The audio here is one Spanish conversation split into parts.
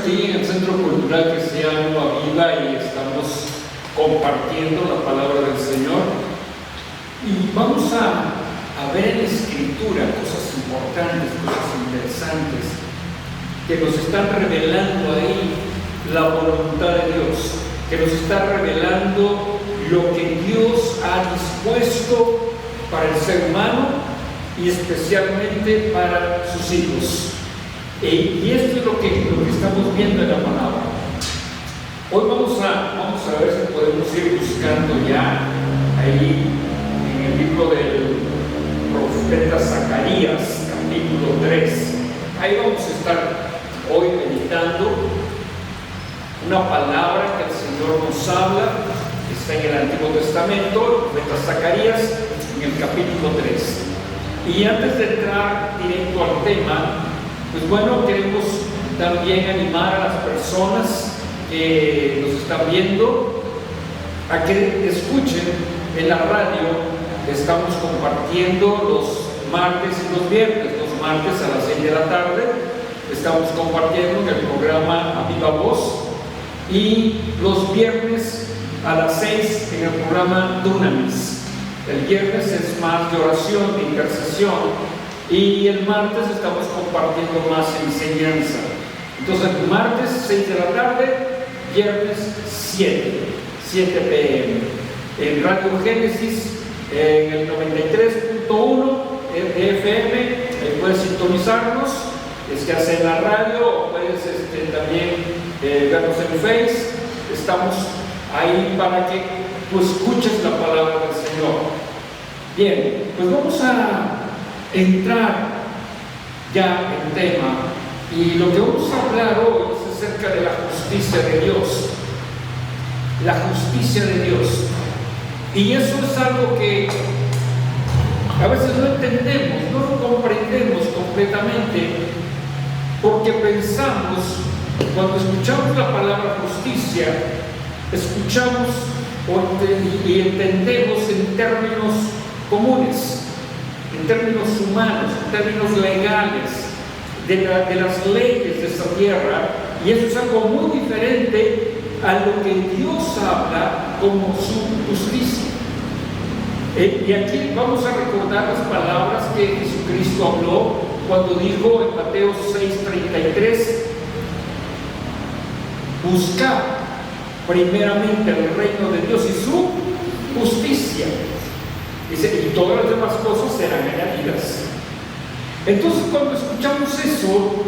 aquí en el Centro Cultural Cristiano Aviva y estamos compartiendo la palabra del Señor. Y vamos a ver en la Escritura cosas importantes, cosas interesantes, que nos están revelando ahí la voluntad de Dios, que nos está revelando lo que Dios ha dispuesto para el ser humano y especialmente para sus hijos. Y esto es lo que estamos viendo en la palabra. Hoy vamos a ver si podemos ir buscando ya ahí en el libro del profeta Zacarías, capítulo 3. Ahí vamos a estar hoy meditando una palabra que el Señor nos habla. Está en el Antiguo Testamento, el profeta Zacarías, en el capítulo 3. Y antes de entrar directo al tema, pues bueno, queremos también animar a las personas que nos están viendo a que escuchen en la radio. Estamos compartiendo los martes y los viernes. Los martes a las 6 de la tarde estamos compartiendo en el programa A Viva Voz, y los viernes a las 6 en el programa Dunamis. El viernes es más de oración, de intercesión, y el martes estamos compartiendo más enseñanza. Entonces, martes 6 de la tarde, viernes 7 p.m. En Radio Génesis, en el 93.1 FM, puedes sintonizarnos, ya sea en la radio, o puedes también vernos en Face. Estamos ahí para que tú escuches la palabra del Señor. Bien, pues vamos a entrar ya en tema, y lo que vamos a hablar hoy es acerca de la justicia de Dios. La justicia de Dios. Y eso es algo que a veces no entendemos, no lo comprendemos completamente, porque pensamos, cuando escuchamos la palabra justicia, escuchamos y entendemos en términos comunes, en términos humanos, en términos legales, de las leyes de esta tierra, y eso es algo muy diferente a lo que Dios habla como su justicia. Y aquí vamos a recordar las palabras que Jesucristo habló cuando dijo en Mateo 6:33: buscad primeramente el reino de Dios y su justicia. Dice, y todas las demás cosas serán añadidas. Entonces, cuando escuchamos eso,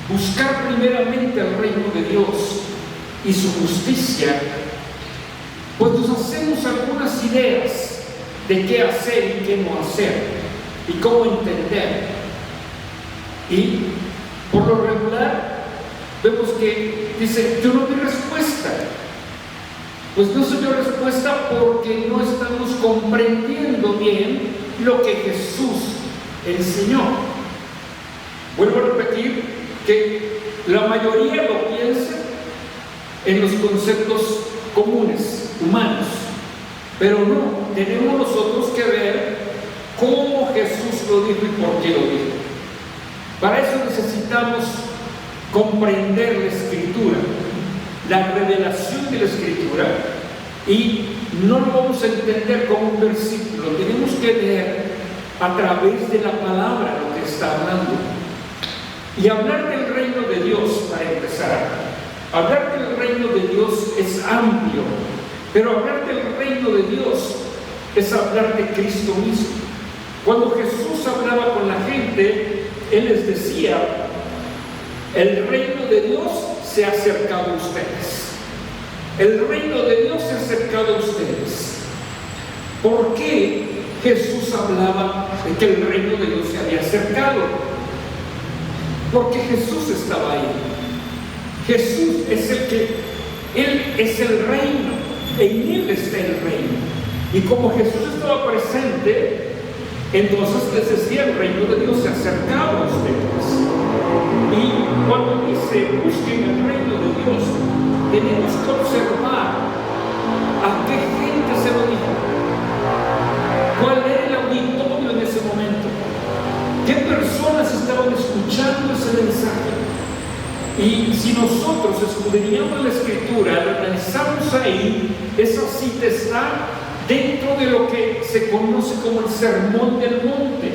buscar primeramente el reino de Dios y su justicia, pues nos hacemos algunas ideas de qué hacer y qué no hacer, y cómo entender. Y por lo regular vemos que dice, yo no doy respuesta. Pues no se dio respuesta porque no estamos comprendiendo bien lo que Jesús enseñó. Vuelvo a repetir que la mayoría lo piensa en los conceptos comunes, humanos, pero no, tenemos nosotros que ver cómo Jesús lo dijo y por qué lo dijo. Para eso necesitamos comprender la Escritura, la revelación de la Escritura, y no lo vamos a entender como un versículo, tenemos que leer a través de la palabra lo que está hablando. Y hablar del reino de Dios, para empezar, hablar del reino de Dios es amplio, pero hablar del reino de Dios es hablar de Cristo mismo. Cuando Jesús hablaba con la gente, Él les decía, el reino de Dios se ha acercado a ustedes. El reino de Dios se ha acercado a ustedes. ¿Por qué Jesús hablaba de que el reino de Dios se había acercado? Porque Jesús estaba ahí. Jesús es Él es el reino, en Él está el reino. Y como Jesús estaba presente, entonces les decía, el reino de Dios se ha acercado a ustedes. Y cuando dice, busquen el reino de Dios, tenemos que observar a qué gente se lo dijo, cuál era el auditorio en ese momento, qué personas estaban escuchando ese mensaje. Y si nosotros escudriñamos la Escritura, lo analizamos ahí, esa cita está dentro de lo que se conoce como el Sermón del Monte.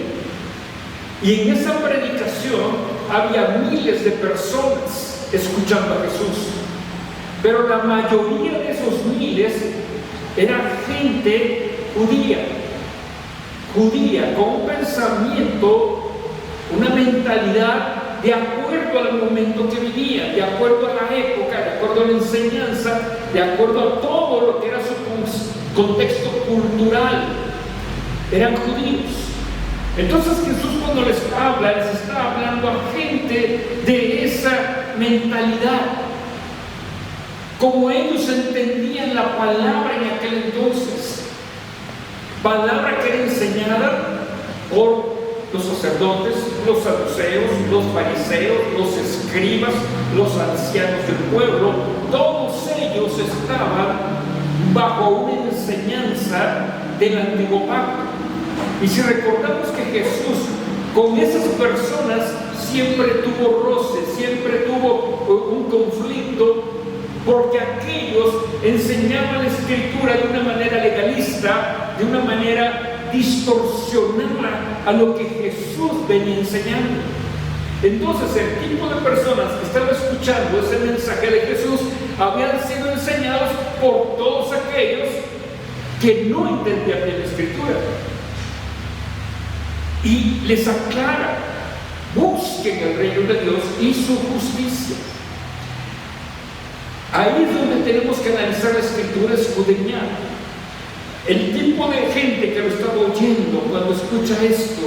Y en esa predicación había miles de personas escuchando a Jesús. Pero la mayoría de esos miles era gente judía, con un pensamiento, una mentalidad de acuerdo al momento que vivía, de acuerdo a la época, de acuerdo a la enseñanza, de acuerdo a todo lo que era su contexto cultural. Eran judíos. Entonces Jesús, cuando les está hablando a gente de esa mentalidad, como ellos entendían la palabra en aquel entonces, palabra que era enseñada por los sacerdotes, los saduceos, los fariseos, los escribas, los ancianos del pueblo. Todos ellos estaban bajo una enseñanza del antiguo pacto. Y si recordamos que Jesús con esas personas siempre tuvo roce, siempre tuvo un conflicto, porque aquellos enseñaban la Escritura de una manera legalista, de una manera distorsionada a lo que Jesús venía enseñando. Entonces el tipo de personas que estaban escuchando ese mensaje de Jesús habían sido enseñados por todos aquellos que no entendían bien la Escritura. Y les aclara: busquen el reino de Dios y su justicia. Ahí es donde tenemos que analizar la Escritura, escudriñar. El tipo de gente que lo estaba oyendo, cuando escucha esto,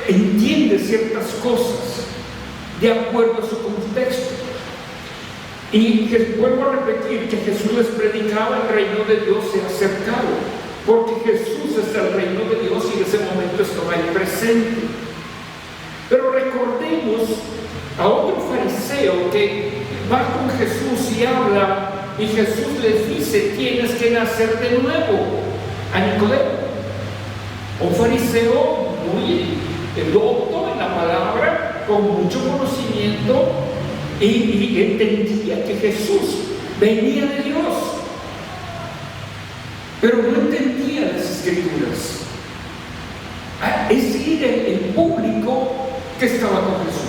entiende ciertas cosas de acuerdo a su contexto. Y vuelvo a repetir que Jesús les predicaba: el reino de Dios se ha acercado, porque Jesús es el reino de Dios y en ese momento estaba ahí presente. Pero recordemos a otro fariseo que va con Jesús y habla, y Jesús les dice: tienes que nacer de nuevo. A Nicodemo, un fariseo muy docto en la palabra, con mucho conocimiento, y entendía que Jesús venía de Dios, pero no entendía las Escrituras. Ese era el público que estaba con Jesús.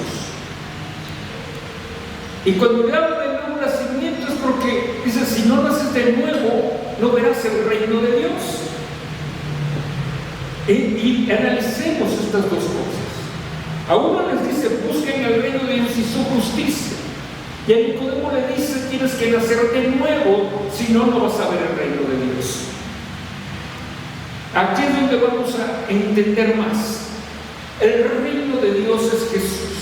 Y cuando le habla del nuevo nacimiento es porque dice: si no naces de nuevo, no verás el reino de Dios. Y analicemos estas dos cosas. A uno les dice: busquen el reino de Dios y su justicia. Y a Nicodemo le dice: tienes que nacer de nuevo, si no, no vas a ver el reino de Dios. Aquí es donde vamos a entender más. El reino de Dios es Jesús.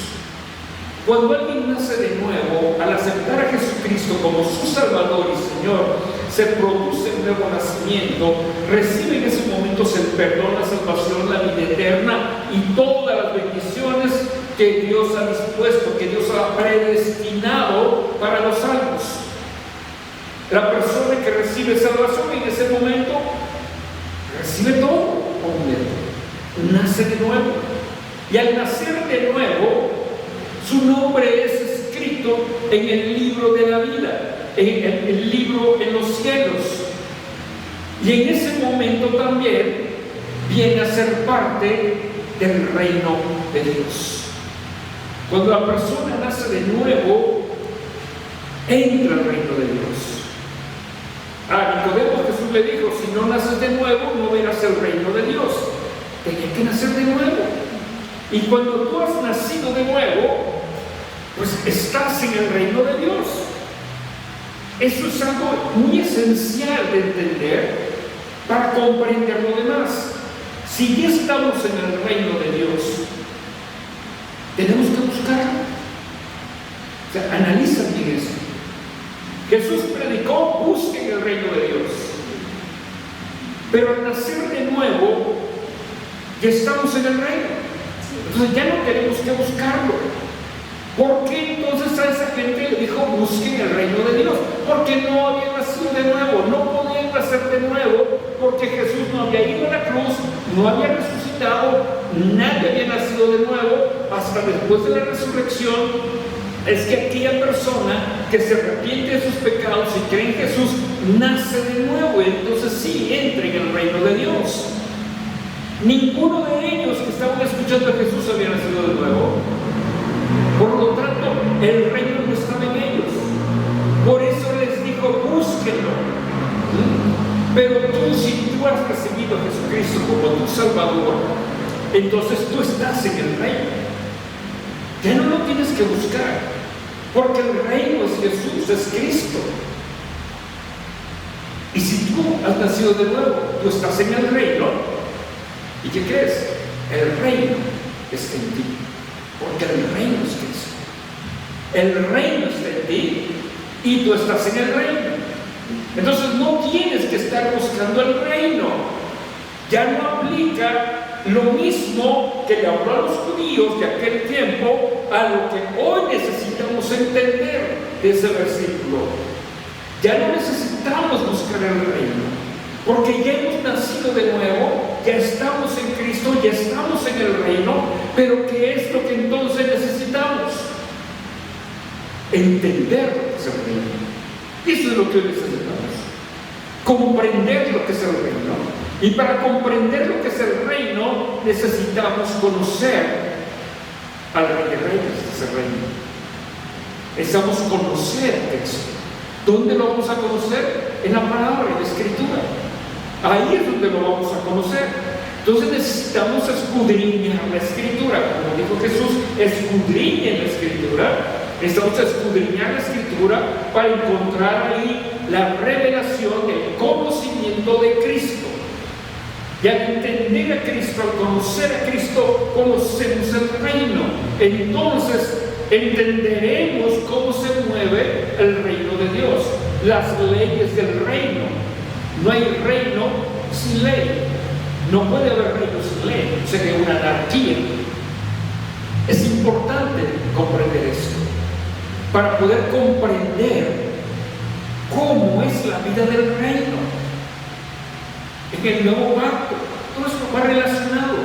Cuando alguien nace de nuevo, al aceptar a Jesucristo como su Salvador y Señor, se produce un nuevo nacimiento, recibe en esos momentos el perdón, la salvación, la vida eterna y todas las bendiciones que Dios ha dispuesto, que Dios ha predestinado para los salvos. La persona que recibe salvación en ese momento recibe todo completo, nace de nuevo. Y al nacer de nuevo, su nombre es escrito en el libro de la vida, en el libro en los cielos. Y en ese momento también viene a ser parte del reino de Dios. Cuando la persona nace de nuevo, entra al reino de Dios. A Nicodemo Jesús le dijo: si no naces de nuevo, no verás el reino de Dios. Tenía que nacer de nuevo. Y cuando tú has nacido de nuevo, pues estás en el reino de Dios. Eso es algo muy esencial de entender para comprender lo demás. Si ya estamos en el reino de Dios, tenemos que buscarlo. O sea, analiza bien eso. Jesús predicó: busquen el reino de Dios. Pero al nacer de nuevo, ya estamos en el reino. Entonces ya no tenemos que buscarlo. ¿Por qué entonces a esa gente le dijo: busquen el reino de Dios? Porque no habían nacido de nuevo, no podían nacer de nuevo, porque Jesús no había ido a la cruz, no había resucitado, nadie había nacido de nuevo hasta después de la resurrección. es que aquella persona que se arrepiente de sus pecados y cree en Jesús nace de nuevo, y entonces sí entra en el reino de Dios. Ninguno de ellos que estaban escuchando a Jesús había nacido de nuevo. Por lo tanto, el reino no estaba en ellos. Por eso les dijo, búsquenlo. Pero tú, si tú has recibido a Jesucristo como tu Salvador, entonces tú estás en el reino. Ya no lo tienes que buscar, porque el reino es Jesús, es Cristo. Y si tú has nacido de nuevo, tú estás en el reino. ¿Y qué crees? El reino está en ti, porque el reino es Cristo. El reino está en ti y tú estás en el reino. Entonces no tienes que estar buscando el reino. Ya no aplica lo mismo que le habló a los judíos de aquel tiempo a lo que hoy necesitamos entender de ese versículo. Ya no necesitamos buscar el reino, porque ya hemos nacido de nuevo, ya estamos en Cristo, ya estamos en el reino. Pero ¿qué es lo que entonces necesitamos? Entender lo que es el reino. Eso es lo que hoy necesitamos. Comprender lo que es el reino. Y para comprender lo que es el reino, necesitamos conocer al Rey de Reyes de ese reino. Necesitamos conocer a Cristo. ¿Dónde lo vamos a conocer? En la palabra, en la Escritura. Ahí es donde lo vamos a conocer. Entonces necesitamos escudriñar la Escritura. Como dijo Jesús, escudriñen la Escritura. Necesitamos escudriñar la Escritura para encontrar ahí la revelación, el conocimiento de Cristo. Y al entender a Cristo, al conocer a Cristo, conocemos el reino. Entonces entenderemos cómo se mueve el reino de Dios, las leyes del reino. No hay reino sin ley. No puede haber reino sin ley. Sería una anarquía. Es importante comprender esto para poder comprender cómo es la vida del reino. En el nuevo pacto, todo esto va relacionado.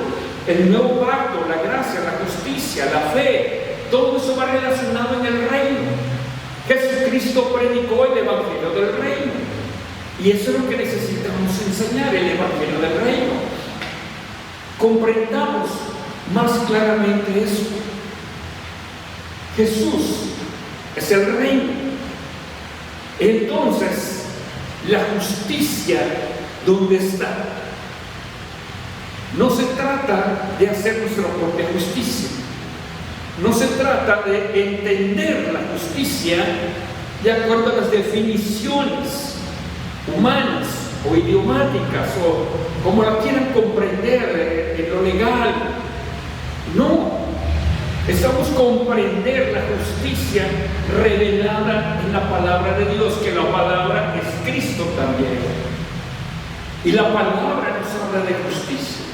El nuevo pacto, la gracia, la justicia, la fe, todo eso va relacionado en el reino. Jesucristo predicó el evangelio del reino. Y eso es lo que necesitamos enseñar, el evangelio del reino. Comprendamos más claramente eso. Jesús es el reino. Entonces, la justicia, ¿dónde está? No se trata de hacer nuestra propia justicia. No se trata de entender la justicia de acuerdo a las definiciones humanas o idiomáticas o como la quieran comprender en lo legal. No. Necesitamos comprender la justicia revelada en la palabra de Dios, que la palabra es Cristo también. Y la palabra nos habla de justicia.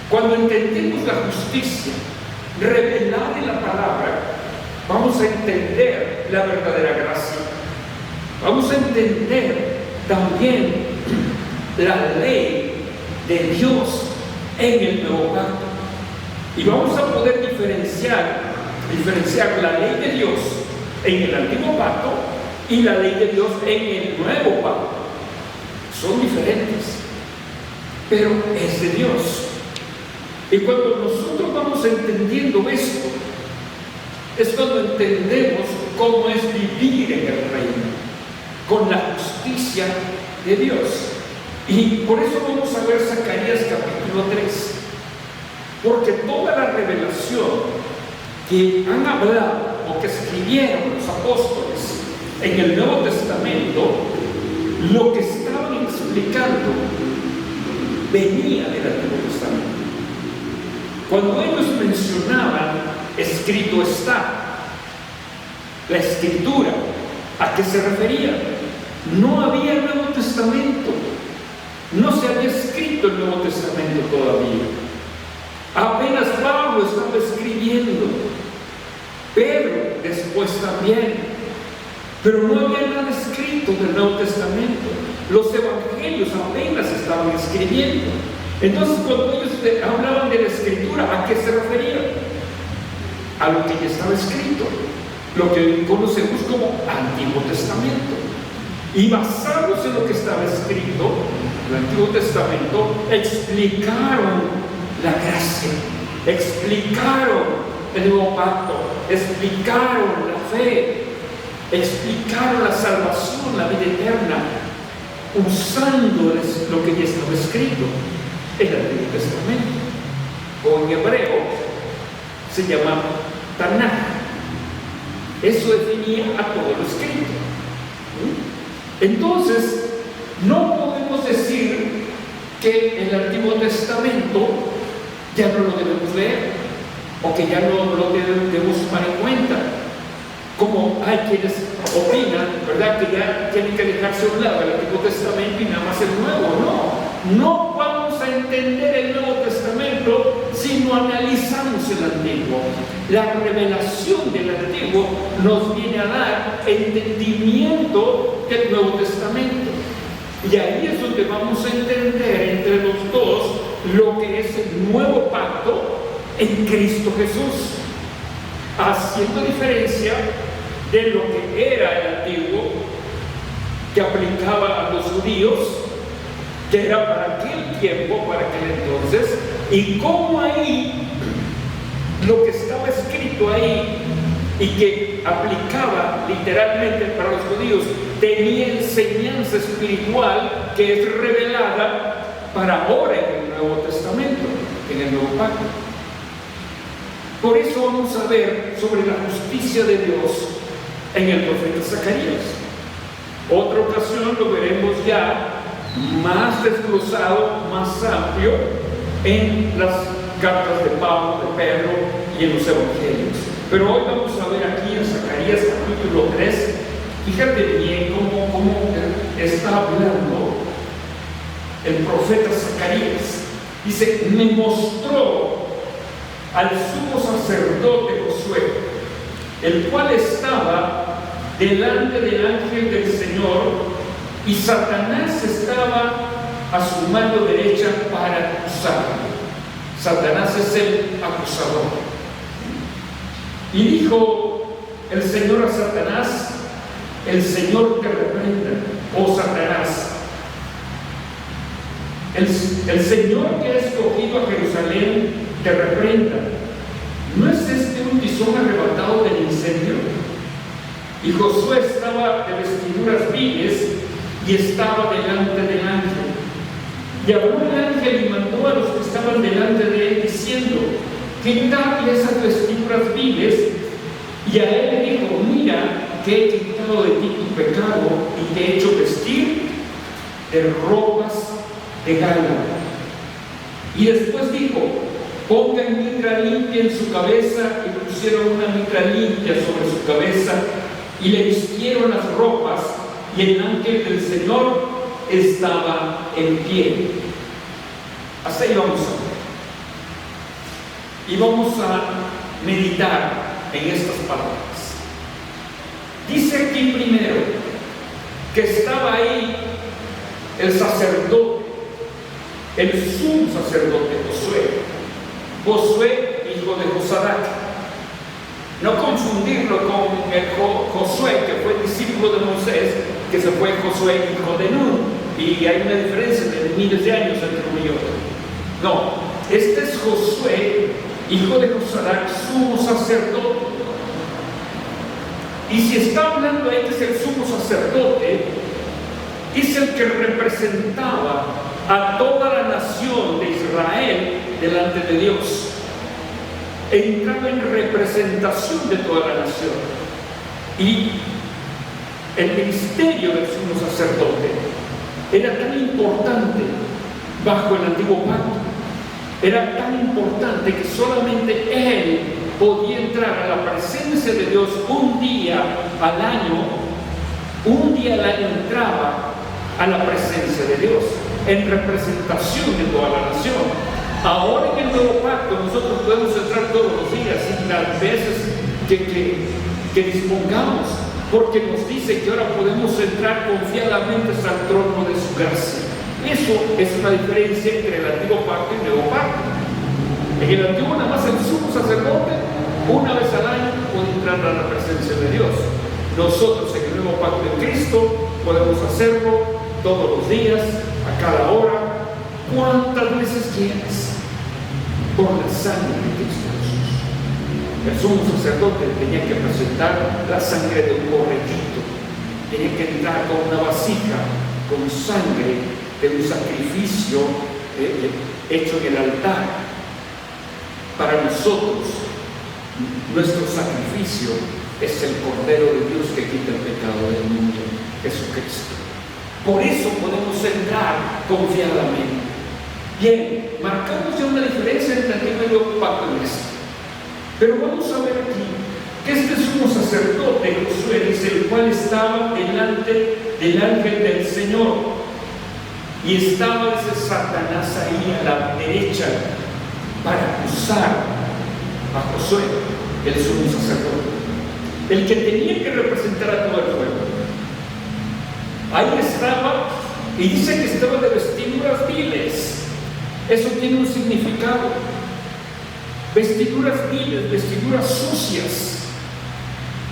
Cuando entendemos la justicia revelada en la palabra, vamos a entender la verdadera gracia. Vamos a entender también la ley de Dios en el nuevo pacto. Y vamos a poder diferenciar la ley de Dios en el antiguo pacto y la ley de Dios en el nuevo pacto. Son diferentes, pero es de Dios. Y cuando nosotros vamos entendiendo esto, es cuando entendemos cómo es vivir en el reino, con la justicia de Dios. Y por eso vamos a ver Zacarías capítulo 3. Porque toda la revelación que han hablado o que escribieron los apóstoles en el Nuevo Testamento, lo que estaban explicando venía del Antiguo Testamento. Cuando ellos mencionaban escrito está, la escritura, ¿a qué se refería? No había Nuevo Testamento, no se había escrito el Nuevo Testamento todavía. Apenas Pablo estaba escribiendo, Pedro después también, pero no había nada escrito del Nuevo Testamento. Los evangelios apenas estaban escribiendo. Entonces, cuando ellos hablaban de la escritura, ¿a qué se referían? A lo que ya estaba escrito. lo que conocemos como Antiguo Testamento. Y basados en lo que estaba escrito, el Antiguo Testamento, explicaron la gracia, explicaron el nuevo pacto, explicaron la fe, explicaron la salvación, la vida eterna, usando lo que ya estaba escrito en el Antiguo Testamento, o en hebreo se llama Tanaj. Eso definía a todo lo escrito. Entonces, no podemos decir que el Antiguo Testamento ya no lo debemos leer, o que ya no lo debemos tomar en cuenta, como hay quienes opinan, ¿verdad?, que ya tienen que dejarse a un lado el Antiguo Testamento y nada más el Nuevo. No vamos a entender el Nuevo Testamento si no analizamos el Antiguo. La revelación del Antiguo nos viene a dar entendimiento del Nuevo Testamento. Y ahí es donde vamos a entender entre los dos lo que es el nuevo pacto en Cristo Jesús, haciendo diferencia de lo que era el Antiguo, que aplicaba a los judíos, que era para aquel tiempo, para aquel entonces, y cómo ahí lo que estaba escrito ahí y que aplicaba literalmente para los judíos tenía enseñanza espiritual que es revelada para ahora en el Nuevo Testamento, en el Nuevo Pacto. Por eso vamos a ver sobre la justicia de Dios en el profeta Zacarías. Otra ocasión lo veremos ya más desglosado, más amplio en las cartas de Pablo, de Pedro y en los evangelios. Pero hoy vamos a ver aquí en Zacarías capítulo 3, fíjate bien cómo está hablando el profeta Zacarías. Dice: me mostró al sumo sacerdote Josué, el cual estaba delante del ángel del Señor, y Satanás estaba a su mano derecha para acusarlo. Satanás es el acusador. Y dijo el Señor a Satanás: el Señor te reprenda, oh Satanás. El Señor que ha escogido a Jerusalén te reprenda. ¿No es este un tizón arrebatado del incendio? Y Josué estaba de vestiduras viles y estaba delante del ángel. Y habló el ángel y mandó a los que estaban delante de él, diciendo: quitadle esas vestiduras viles. Y a él le dijo: mira, que he quitado de ti tu pecado y te he hecho vestir de ropas de gala. Y después dijo: pongan mitra limpia en su cabeza. Y pusieron una mitra limpia sobre su cabeza y le vistieron las ropas, y el ángel del Señor estaba en pie. Hasta ahí vamos a ver. Y vamos a meditar en estas palabras. Dice aquí primero que estaba ahí el sacerdote, el sumo sacerdote Josué, hijo de Josadac. No confundirlo con el Josué, que fue discípulo de Moisés, que se fue Josué, hijo de Nun. Y hay una diferencia de miles de años entre uno y otro. No, este es Josué, hijo de Josadac, sumo sacerdote. Y si está hablando ahí que es el sumo sacerdote, es el que representaba a toda la nación de Israel delante de Dios. Entraba en representación de toda la nación. Y el ministerio del sumo sacerdote era tan importante bajo el antiguo pacto, era tan importante que solamente él podía entrar a la presencia de Dios un día al año entraba a la presencia de Dios en representación de toda la nación. Ahora en el nuevo pacto nosotros podemos entrar todos los días y las veces que dispongamos, porque nos dice que ahora podemos entrar confiadamente hasta el trono de su gracia. Eso es una diferencia entre el antiguo pacto y el nuevo pacto. En el antiguo nada más el sumo sacerdote Una vez al año puede entrar a la presencia de Dios. Nosotros en el nuevo pacto en Cristo podemos hacerlo todos los días, a cada hora, cuantas veces quieras, por la sangre de Cristo Jesús. El sumo sacerdote tenía que presentar la sangre de un borreguito, tenía que entrar con una vasija con sangre de un sacrificio hecho en el altar. Para nosotros, nuestro sacrificio es el Cordero de Dios que quita el pecado del mundo, Jesucristo. Por eso podemos entrar confiadamente. Bien, marcamos ya una diferencia entre el antiguo y el nuevo pacto en esto. Pero vamos a ver aquí que este sumo sacerdote, Josué, dice, el cual estaba delante del ángel del Señor. Y estaba ese Satanás ahí a la derecha para acusar a Josué, el sumo sacerdote, el que tenía que representar a todo el pueblo. Ahí estaba, y dice que estaba de vestiduras viles. Eso tiene un significado. Vestiduras viles, vestiduras sucias.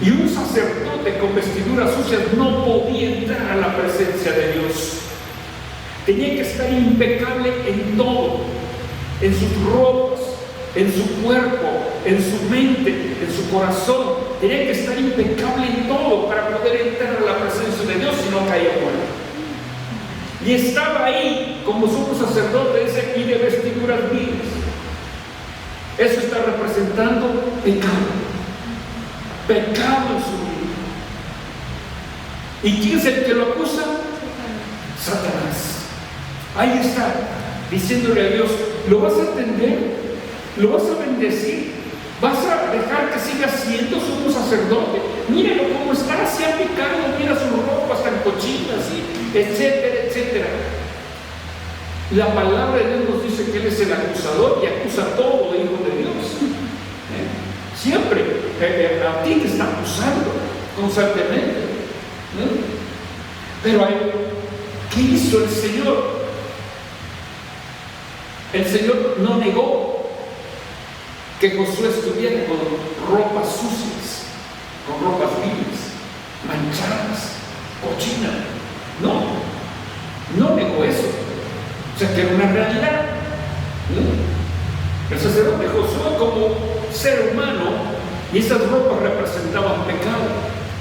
Y un sacerdote con vestiduras sucias no podía entrar a la presencia de Dios. Tenía que estar impecable en todo, en sus ropas, en su cuerpo, en su mente, en su corazón. Tenía que estar impecable en todo para poder entrar a la presencia de Dios, si no caía muerto. Y estaba ahí como sumo sacerdote, dice, y de vestiduras viles. Eso está representando pecado. Pecado en su vida. ¿Y quién es el que lo acusa? Satanás. Ahí está, diciéndole a Dios, ¿lo vas a atender? ¿Lo vas a bendecir? ¿Vas a dejar que siga siendo sumo sacerdote? Míralo cómo está, así ha pecado, mira sus ropas tan cochinas, etcétera, etcétera. La palabra de Dios nos dice que Él es el acusador y acusa a todo hijo de Dios. Siempre a ti te está acusando constantemente. Pero ¿qué hizo el Señor? El Señor no negó que Josué estuviera con ropas sucias, con ropas viles, manchadas, cochinas. No negó eso. O sea, que era una realidad. El sacerdote Josué, como ser humano, y esas ropas representaban pecado.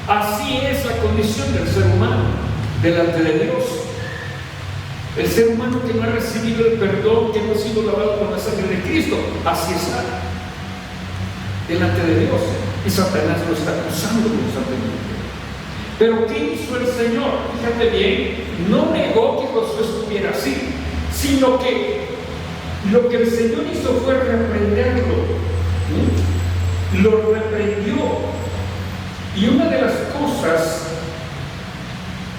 Así es la condición del ser humano delante de Dios. El ser humano que no ha recibido el perdón, que no ha sido lavado con la sangre de Cristo, así está delante de Dios. Y Satanás lo está acusando constantemente. Pero ¿qué hizo el Señor? Fíjate bien, no negó que Josué estuviera así, sino que lo que el Señor hizo fue reprenderlo. Lo reprendió. Y una de las cosas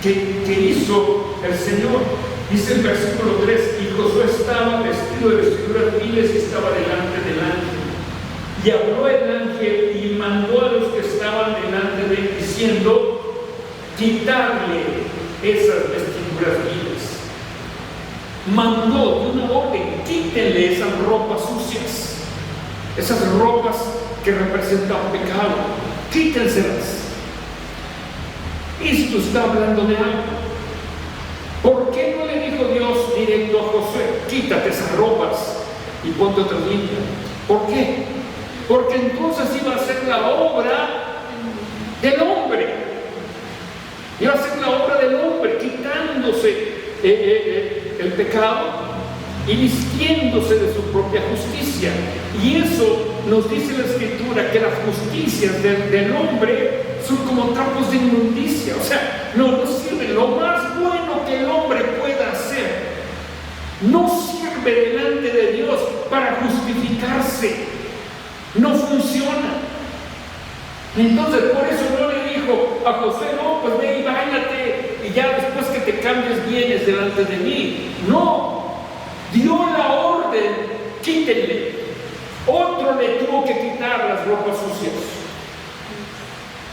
que hizo el Señor, dice el versículo 3, y Josué estaba vestido de vestiduras viles y estaba delante del ángel. Y habló el ángel y mandó a los que estaban delante de él, diciendo, quitarle esas vestiduras viles. Mandó de una orden, quítenle esas ropas sucias, esas ropas que representan pecado, quítenselas. Esto está hablando de algo. ¿Por qué no le dijo Dios directo a Josué, quítate esas ropas y ponte otras limpias? ¿Por qué? Porque entonces iba a ser la obra del hombre. Iba a ser la obra del hombre, quitándose el pecado y vistiéndose de su propia justicia. Y eso nos dice la Escritura, que las justicias del hombre son como trapos de inmundicia. O sea, no sirve. Lo más bueno que el hombre pueda hacer no sirve delante de Dios para justificarse. No funciona. Entonces, por eso no le dijo a Josué, no, pues ve y báñate y ya después que te cambies vienes delante de mí. No, dio la orden, quítenle. Otro le tuvo que quitar las ropas sucias.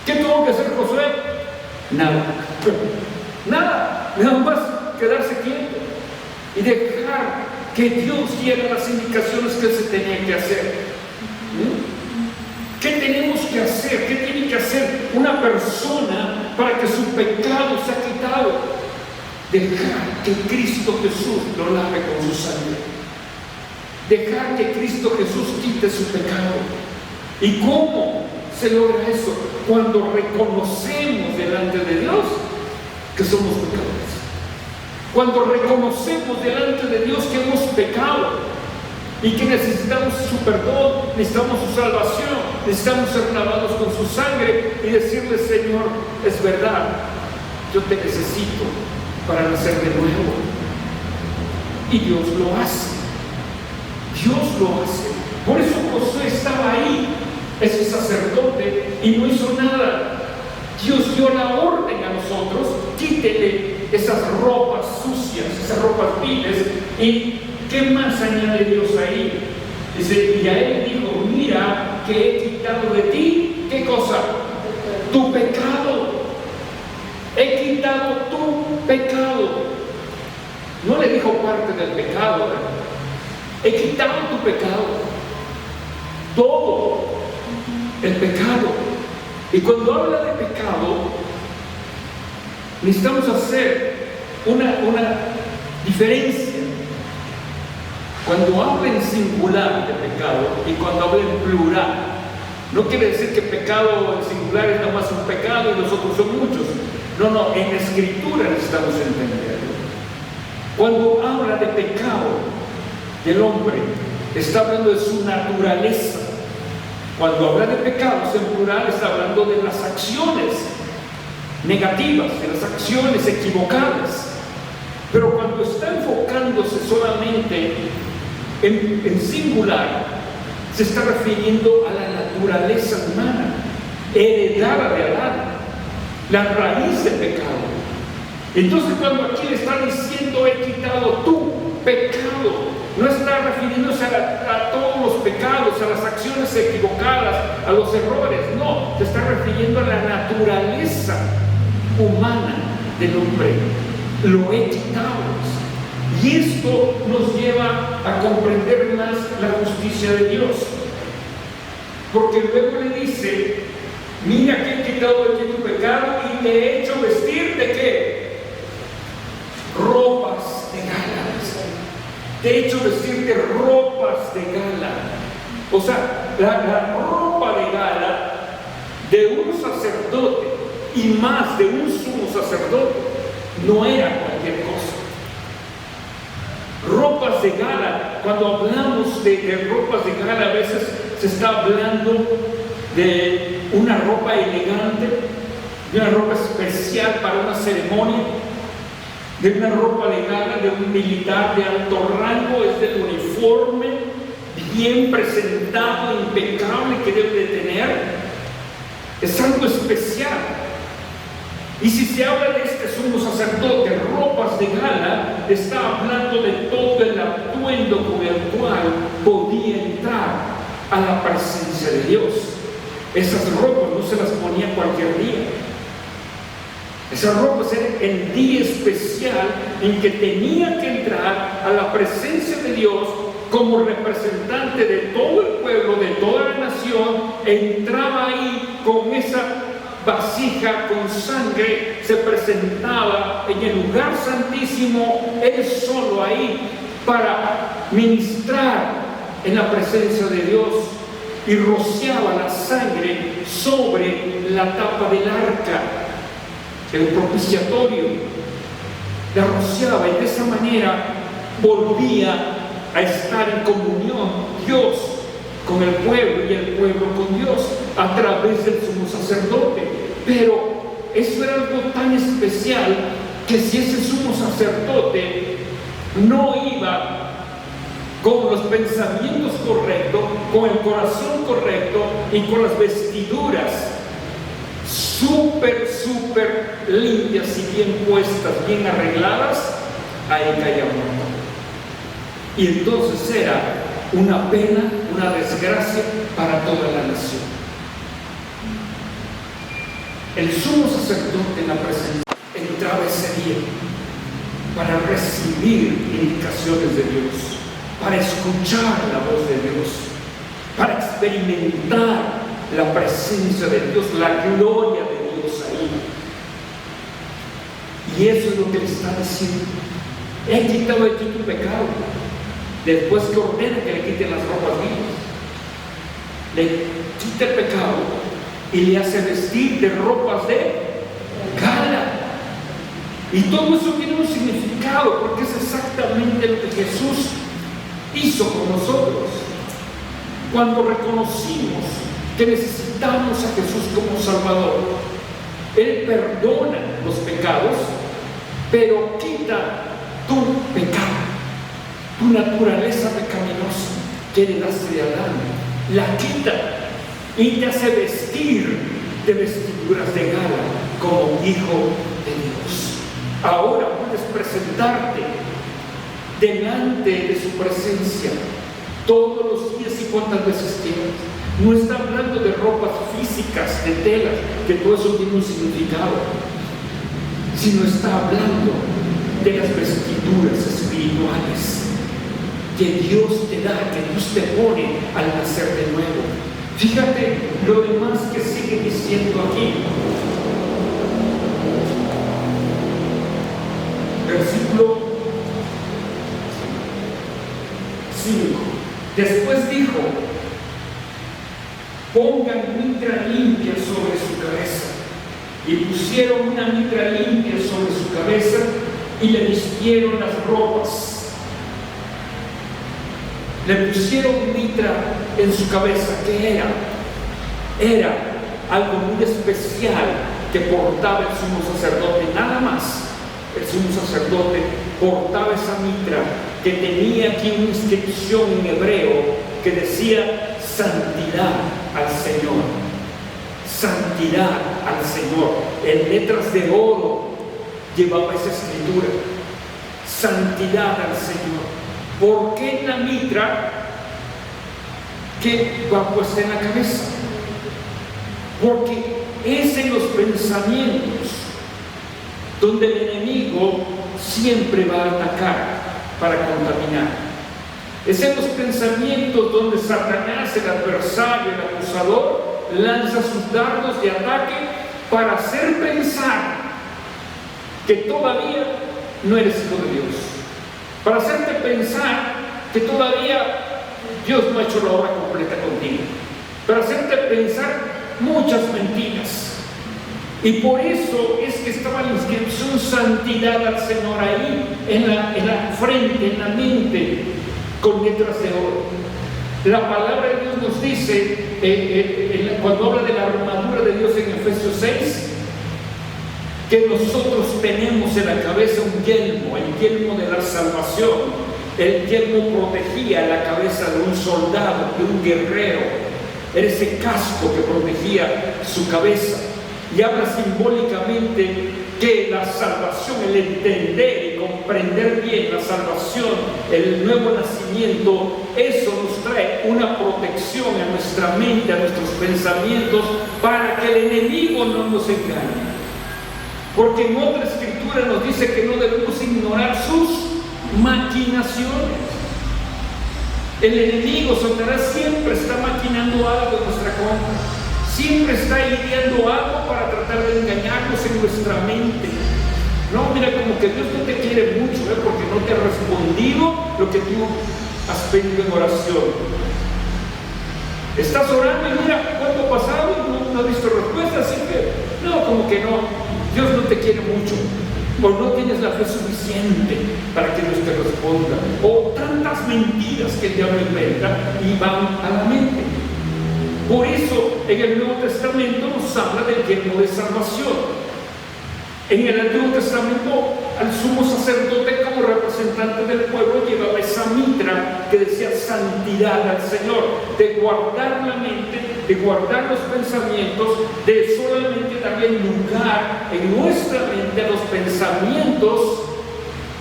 ¿Qué tuvo que hacer Josué? Nada. Nada más quedarse quieto y dejar que Dios diera las indicaciones que se tenía que hacer. ¿Qué tenemos que hacer? ¿Qué tiene que hacer una persona para que su pecado sea quitado? Dejar que Cristo Jesús lo lave con su sangre. Dejar que Cristo Jesús quite su pecado. ¿Y cómo se logra eso? Cuando reconocemos delante de Dios que somos pecadores. Cuando reconocemos delante de Dios que hemos pecado y que necesitamos su perdón, necesitamos su salvación, necesitamos ser lavados con su sangre y decirle: Señor, es verdad, yo te necesito para nacer de nuevo. Y Dios lo hace. Dios lo hace. Por eso Josué estaba ahí, ese sacerdote, y no hizo nada. Dios dio la orden a nosotros: quítele esas ropas sucias, esas ropas viles. ¿Y qué más añade Dios ahí? Dice: y a él dijo: mira que he quitado de ti, ¿qué cosa? Tu pecado. He quitado tu pecado. No le dijo parte del pecado, he quitado tu pecado, todo el pecado. Y cuando habla de pecado, necesitamos hacer una diferencia. Cuando habla en singular de pecado y cuando habla en plural, no quiere decir que pecado en singular es nada más un pecado y los otros son muchos. No, en escritura necesitamos entenderlo. Cuando habla de pecado del hombre, está hablando de su naturaleza. Cuando habla de pecados en plural, está hablando de las acciones negativas, de las acciones equivocadas. Pero cuando está enfocándose solamente en singular, se está refiriendo a la naturaleza humana, heredada de Adán, la raíz del pecado. Entonces, cuando aquí le está diciendo: he quitado tu pecado, no está refiriéndose a todos los pecados, a las acciones equivocadas, a los errores. No, se está refiriendo a la naturaleza humana del hombre. Lo he quitado. Y esto nos lleva a comprender más la justicia de Dios. Porque luego le dice: mira que he quitado de ti tu pecado y te he hecho vestir ¿de qué? Ropas de gala. Te he hecho vestir de ropas de gala. O sea, la ropa de gala de un sacerdote, y más de un sumo sacerdote, no era cualquier cosa. Ropas de gala, cuando hablamos de ropas de gala, a veces se está hablando de una ropa elegante, de una ropa especial para una ceremonia, de una ropa de gala de un militar de alto rango. Es del uniforme bien presentado, impecable, que debe de tener. Es algo especial. Y si se habla de este sumo sacerdote, ropas de gala, está hablando de todo el atuendo con el cual podía entrar a la presencia de Dios. Esas ropas no se las ponía cualquier día. Esas ropas eran el día especial en que tenía que entrar a la presencia de Dios como representante de todo el pueblo, de toda la nación. Entraba ahí con esa vasija con sangre, se presentaba en el lugar santísimo, él solo ahí, para ministrar en la presencia de Dios, y rociaba la sangre sobre la tapa del arca, el propiciatorio. La rociaba, y de esa manera volvía a estar en comunión Dios con el pueblo y el pueblo con Dios a través del sumo sacerdote. Pero eso era algo tan especial que si ese sumo sacerdote no iba con los pensamientos correctos, con el corazón correcto y con las vestiduras súper limpias y bien puestas, bien arregladas, ahí caía muerto. Y entonces era una pena, una desgracia para toda la nación. El sumo sacerdote en la presencia entraba ese día para recibir indicaciones de Dios, para escuchar la voz de Dios, para experimentar la presencia de Dios, la gloria de Dios ahí. Y eso es lo que le está diciendo. He quitado de ti tu pecado. Después que ordena que le quiten las ropas vivas, le quita el pecado y le hace vestir de ropas de gala. Y todo eso tiene un significado, porque es exactamente lo que Jesús hizo con nosotros. Cuando reconocimos que necesitamos a Jesús como Salvador, Él perdona los pecados, pero quita tu pecado, tu naturaleza pecaminosa que heredaste de Adán, la quita y te hace vestir de vestiduras de gala como hijo de Dios. Ahora puedes presentarte delante de su presencia todos los días y cuantas veces quieras. No está hablando de ropas físicas, de telas, que todo eso tiene un significado, sino está hablando de las vestiduras espirituales que Dios te da, que Dios te pone al nacer de nuevo. Fíjate lo demás que sigue diciendo aquí. Versículo 5. Después dijo: pongan mitra limpia sobre su cabeza. Y pusieron una mitra limpia sobre su cabeza y le vistieron las ropas. Le pusieron mitra en su cabeza. ¿Qué era? Era algo muy especial que portaba el sumo sacerdote, nada más. El sumo sacerdote portaba esa mitra que tenía aquí una inscripción en hebreo que decía: santidad al Señor. Santidad al Señor. En letras de oro llevaba esa escritura: santidad al Señor. ¿Por qué la mitra que va puesta en la cabeza? Porque es en los pensamientos donde el enemigo siempre va a atacar para contaminar. Es en los pensamientos donde Satanás, el adversario, el acusador, lanza sus dardos de ataque para hacer pensar que todavía no eres hijo de Dios, para hacerte pensar que todavía Dios no ha hecho la obra completa contigo, para hacerte pensar muchas mentiras. Y por eso es que estaba la inscripción santidad al Señor ahí en la frente, en la mente, con letras de oro. La palabra de Dios nos dice, cuando habla de la armadura de Dios en Efesios 6, que nosotros tenemos en la cabeza un yelmo, el yelmo de la salvación. El yelmo protegía la cabeza de un soldado, de un guerrero. Era ese casco que protegía su cabeza. Y habla simbólicamente que la salvación, el entender y comprender bien la salvación, el nuevo nacimiento, eso nos trae una protección a nuestra mente, a nuestros pensamientos, para que el enemigo no nos engañe. Porque en otra escritura nos dice que no debemos ignorar sus maquinaciones. El enemigo, Satanás, siempre está maquinando algo en nuestra contra. Siempre está ideando algo para tratar de engañarnos en nuestra mente. No, mira, como que Dios no te quiere mucho, porque no te ha respondido lo que tú has pedido en oración. Estás orando y mira, ¿cuánto ha pasado? No has visto respuesta, así que no, como que no. Dios no te quiere mucho. O no tienes la fe suficiente para que Dios te responda. O tantas mentiras que el diablo inventa y van a la mente. Por eso en el Nuevo Testamento nos habla del yelmo de salvación. En el Antiguo Testamento, al sumo sacerdote como representante del pueblo llevaba esa mitra que decía santidad al Señor, de guardar la mente, de guardar los pensamientos, de solamente darle lugar en nuestra mente a los pensamientos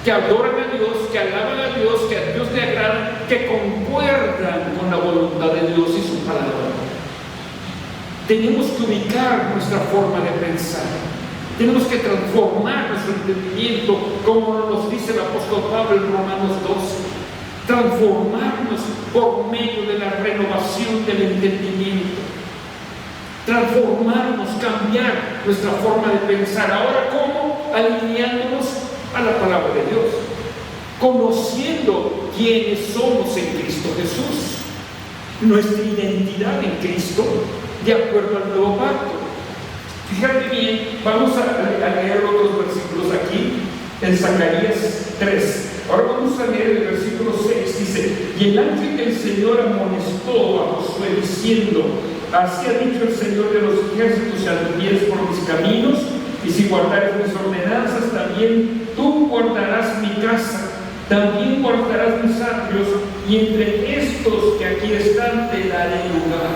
que adoran a Dios, que alaban a Dios, que a Dios le agradan, que concuerdan con la voluntad de Dios y su palabra. Tenemos que ubicar nuestra forma de pensar. Tenemos que transformar nuestro entendimiento, como nos dice el apóstol Pablo en Romanos 12. Transformarnos por medio de la renovación del entendimiento. transformarnos, cambiar nuestra forma de pensar. Ahora, ¿cómo? Alineándonos a la palabra de Dios, conociendo quiénes somos en Cristo Jesús, nuestra identidad en Cristo, de acuerdo al nuevo pacto. Fíjate bien, vamos a leer otros versículos aquí en Zacarías 3. Ahora vamos a leer el versículo 6. Dice: y el ángel del Señor amonestó a Josué diciendo: así ha dicho el Señor de los ejércitos, si anduvieres por mis caminos y si guardares mis ordenanzas, también tú guardarás mi casa, también guardarás mis atrios, y entre estos que aquí están te daré lugar.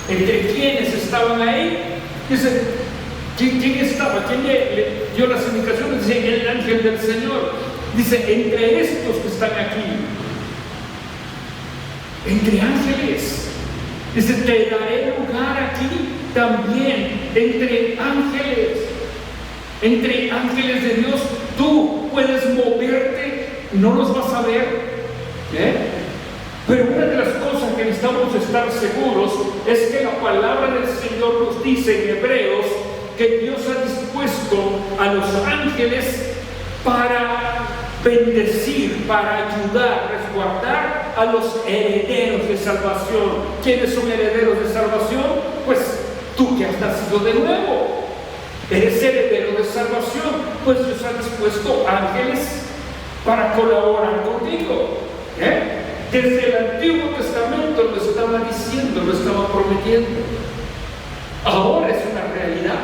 ¿Entre quiénes estaban ahí? Dice, ¿quién estaba? ¿Quién le dio las indicaciones? Dice, el ángel del Señor. Dice, entre estos que están aquí, entre ángeles. Dice, te daré lugar aquí también, entre ángeles de Dios. Tú puedes moverte, no los vas a ver, pero una de las cosas que necesitamos estar seguros es que la palabra del Señor nos dice en Hebreos que Dios ha dispuesto a los ángeles para bendecir, para ayudar, resguardar a los herederos de salvación. ¿Quiénes son herederos de salvación? Pues tú que has nacido de nuevo, eres heredero de salvación. Pues Dios ha dispuesto ángeles para colaborar contigo. Desde el Antiguo Testamento lo estaba diciendo, lo estaba prometiendo. Ahora es una realidad.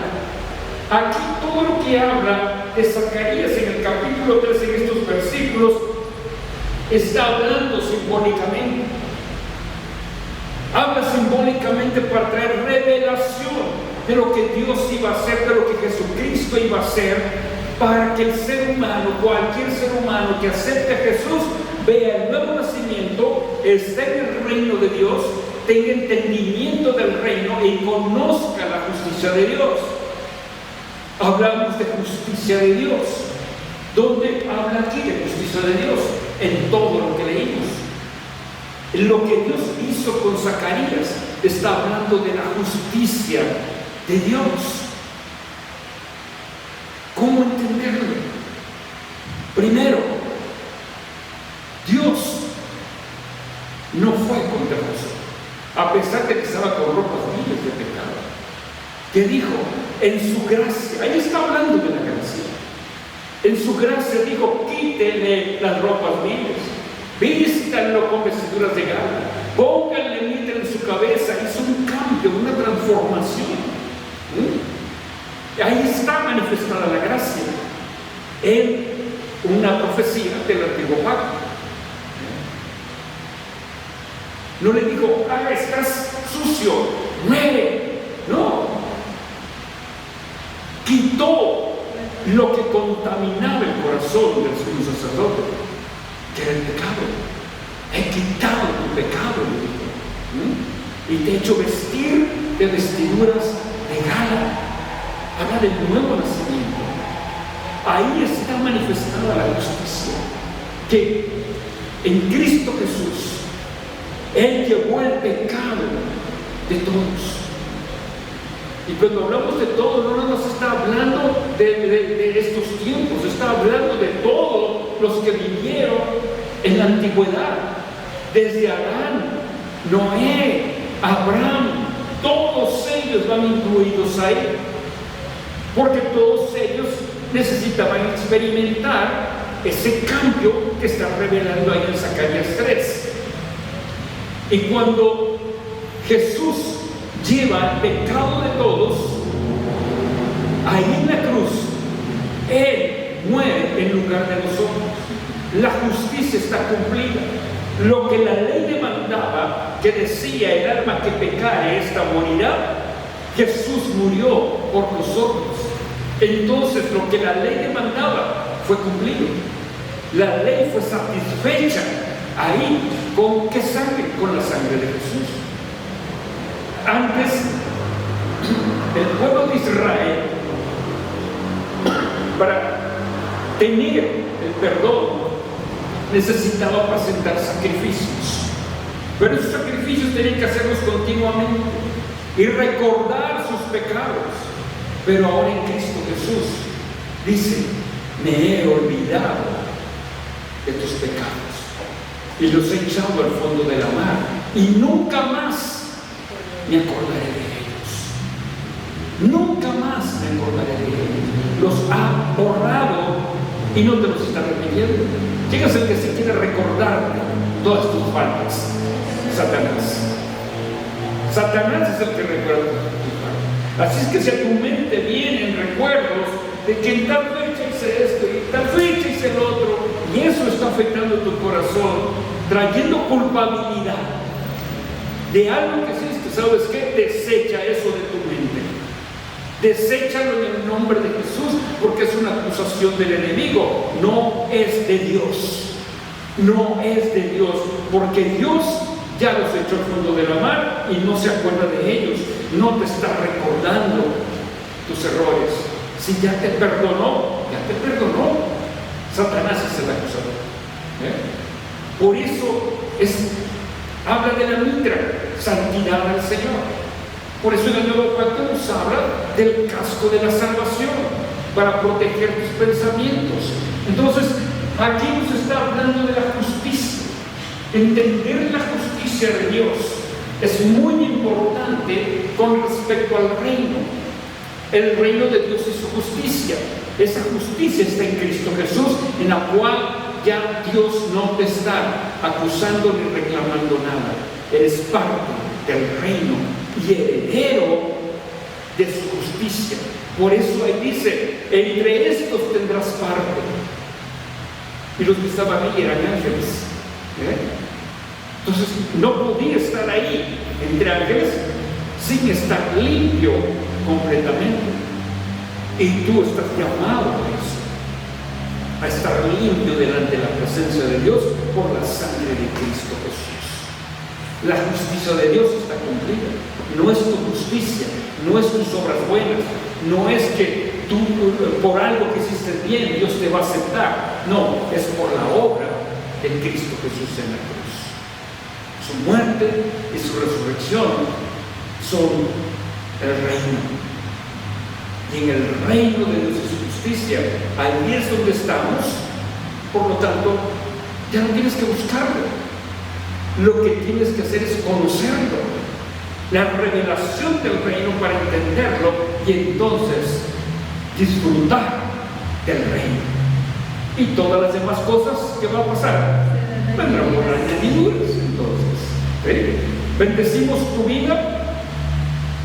Aquí todo lo que habla de Zacarías en el capítulo 3, en estos versículos, está hablando simbólicamente. Habla simbólicamente para traer revelación de lo que Dios iba a hacer, de lo que Jesucristo iba a hacer, para que el ser humano, cualquier ser humano que acepte a Jesús, vea el nuevo nacimiento, esté en el reino de Dios, tenga entendimiento del reino y conozca la justicia de Dios. Hablamos de justicia de Dios. ¿Dónde habla aquí de justicia de Dios? En todo lo que leímos. Lo que Dios hizo con Zacarías está hablando de la justicia de Dios. ¿Cómo entenderlo? Primero, Dios no fue contra nosotros, a pesar de que estaba con ropas viles de pecado. Que dijo, en su gracia, ahí está hablando de la gracia. En su gracia dijo, quítele las ropas viles, vístanlo con vestiduras de gala, pónganle mitra en su cabeza. Hizo un cambio, una transformación. Ahí está manifestada la gracia en una profecía del Antiguo Pacto. No le dijo, estás sucio, muere. No. Quitó lo que contaminaba el corazón del sumo sacerdote, que era el pecado. He quitado tu pecado, y te he hecho vestir de vestiduras de gala. Habla del nuevo nacimiento. Ahí está manifestada la justicia, que en Cristo Jesús Él llevó el pecado de todos. Y cuando hablamos de todo, no nos está hablando de estos tiempos, está hablando de todos los que vivieron en la antigüedad, desde Adán, Noé, Abraham. Todos ellos van incluidos ahí, porque todos ellos necesitaban experimentar ese cambio que está revelando ahí en Zacarías 3. Y cuando Jesús lleva el pecado de todos, ahí en la cruz, Él muere en lugar de nosotros. La justicia está cumplida. Lo que la ley demandaba, que decía, el alma que pecare, esta morirá, Jesús murió por nosotros. Entonces lo que la ley demandaba fue cumplido. La ley fue satisfecha ahí. ¿Con qué sangre? Con la sangre de Jesús. Antes, el pueblo de Israel, para tener el perdón, necesitaba presentar sacrificios. Pero esos sacrificios tenían que hacerlos continuamente. y recordar sus pecados. Pero ahora en Cristo Jesús dice: me he olvidado de tus pecados y los he echado al fondo de la mar, y nunca más me acordaré de ellos. Nunca más me acordaré de ellos. Los ha borrado y no te los está repitiendo. ¿Quién es el que se quiere recordar todas tus faltas? Satanás. Satanás es el que recuerda tus faltas. Así es que si a tu mente vienen recuerdos de que en tal fecha hice esto y en tal fecha hice el otro, y eso está afectando tu corazón, trayendo culpabilidad de algo que hiciste, ¿sabes qué? Desecha eso de tu mente. Deséchalo en el nombre de Jesús, porque es una acusación del enemigo. No es de Dios. No es de Dios, porque Dios ya los echó al fondo de la mar y no se acuerda de ellos. No te está recordando tus errores. Si ya te perdonó, ya te perdonó. Satanás es el acusador. Por eso habla de la mitra, santidad al Señor. Por eso en el Nuevo Pacto nos habla del casco de la salvación para proteger tus pensamientos. Entonces, aquí nos está hablando de la justicia. Entender la justicia de Dios es muy importante con respecto al reino. El reino de Dios es su justicia. Esa justicia está en Cristo Jesús, en la cual ya Dios no te está acusando ni reclamando nada. Eres parte del reino y heredero de su justicia. Por eso ahí dice: entre estos tendrás parte. Y los que estaban ahí eran ángeles. Entonces no podía estar ahí entre ángeles sin estar limpio completamente. Y tú estás llamado a eso, a estar limpio delante de la presencia de Dios por la sangre de Cristo Jesús. La justicia de Dios está cumplida. No es tu justicia, no es tus obras buenas, no es que tú por algo que hiciste bien Dios te va a aceptar. No, es por la obra de Cristo Jesús en la cruz. Su muerte y su resurrección son el reino. Y en el reino de Dios y su justicia, ahí es donde estamos. Por lo tanto, ya no tienes que buscarlo. Lo que tienes que hacer es conocerlo, la revelación del reino para entenderlo, y entonces disfrutar del reino. Y todas las demás cosas que van a pasar vendrán por añadiduras. Entonces, bendecimos tu vida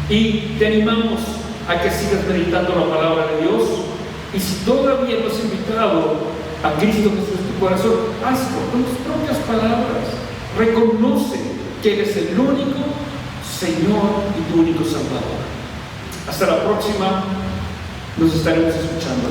y te animamos a que sigas meditando la palabra de Dios. Y si todavía no has invitado a Cristo Jesús en tu corazón, hazlo con tus propias palabras. Reconoce que Él es el único Señor y tu único Salvador. Hasta la próxima, nos estaremos escuchando.